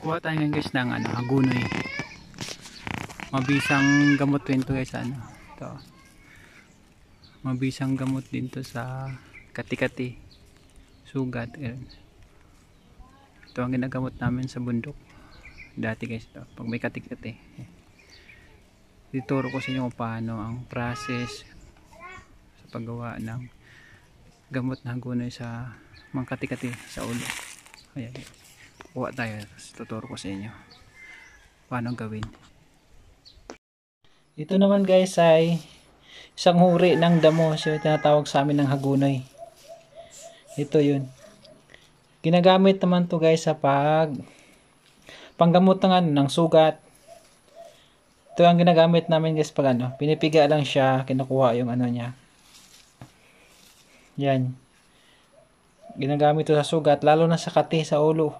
Kuha tayo ngayon guys ng hagunoy. Mabisang gamot din to guys. Ito. Mabisang gamot din to sa kati-kati, sugat. Ito ang ginagamot namin sa bundok dati guys. Ito, pag may kati-kati, ituturo ko sa inyo kung paano ang process sa paggawa ng gamot na hagunoy sa mga kati-kati sa ulo. Ayan, kuha tayo, tuturo ko sa inyo paano gawin. Ito naman guys ay isang huri ng damo, so tinatawag sa amin ng hagunoy. Ito yun, ginagamit naman to guys sa panggamot ng sugat. Ito ang ginagamit namin guys pag pinipiga lang siya, kinukuha yung niya. Yan, ginagamit to sa sugat, lalo na sa kati sa ulo.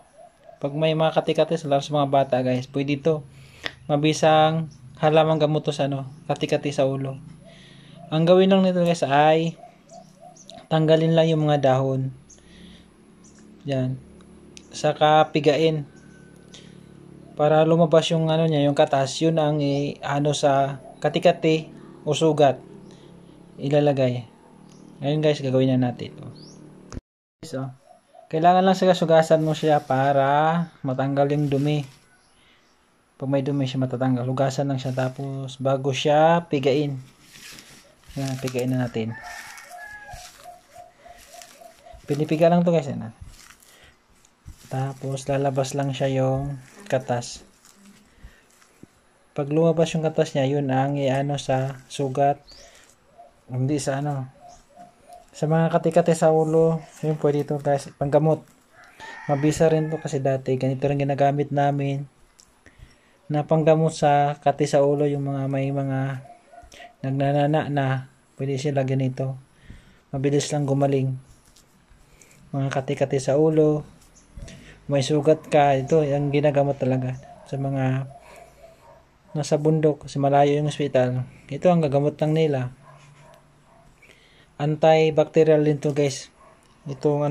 Pag may mga kati-kati, lalo sa mga bata guys, pwede ito mabisang halamang gamot to sa kati-kati sa ulo. Ang gawin lang nito guys ay tanggalin lang yung mga dahon. Yan, saka pigain para lumabas yung niya, yung katas. Yun ang sa kati-kati o sugat ilalagay. Ngayon guys, gagawin na natin. So, kailangan lang sugasan mo siya para matanggal yung dumi. Pag may dumi siya matatanggal, hugasan lang siya tapos bago siya pigain. Yan, pigain na natin. Pinipiga lang to guys. Tapos lalabas lang siya yung katas. Pag lumabas yung katas niya, yun ang sa sugat. Hindi sa sa mga kati-kati sa ulo, yun pwede ito guys, panggamot. Mabisa rin to kasi dati ganito rin ginagamit namin na panggamot sa kati sa ulo. Yung may mga nagnanana na, pwede sila ganito, mabilis lang gumaling. Mga kati-kati sa ulo, may sugat ka, ito ang ginagamot talaga sa mga nasa bundok, kasi malayo yung ospital. Ito ang gagamot lang nila. Antibacterial din to guys. Itong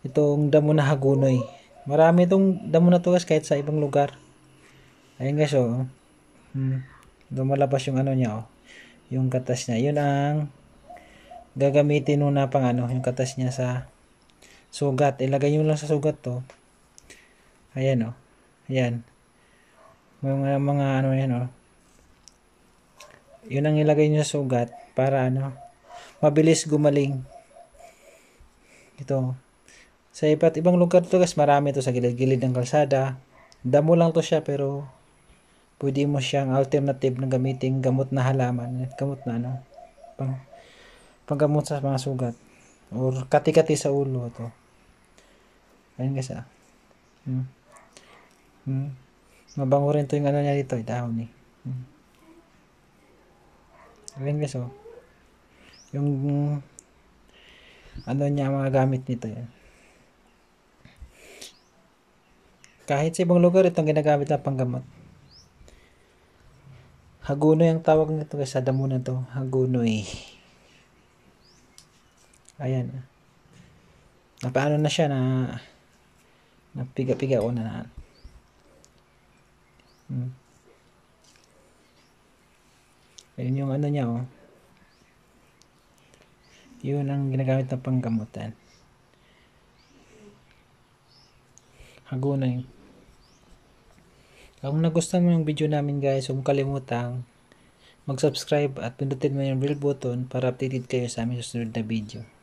itong damo na hagunoy. Marami itong damo na to guys kahit sa ibang lugar. Ayun guys, lumalabas yung niya, yung katas niya. Yun ang gagamitin na pang yung katas niya sa sugat. Ilagay nyo lang sa sugat to. Ayan ayan. Mga yan yun ang ilagay nyo sa sugat para mabilis gumaling. Ito sa iba't ibang lugar to guys, marami to sa gilid-gilid ng kalsada. Damo lang to siya pero pwede mo siyang alternative na gamitin gamot na halaman, gamot na panggamot sa mga sugat or kati-kati sa ulo to. Ayun guys mabango rin to yung niya dito, dahon ayun guys yung niya, mga gamit nito yan. Kahit sa ibang lugar itong ginagamit na panggamot. Hagunoy ang tawag nito guys, sa damo na to, hagunoy. Ayan, napaano na siya, napiga-piga o na ayun yung niya yun ang ginagamit ng panggamutan, hagunoy. Kung nagustuhan mo yung video namin guys, huwag kalimutang mag-subscribe at pindutin mo yung bell button para updated kayo sa aming susunod na video.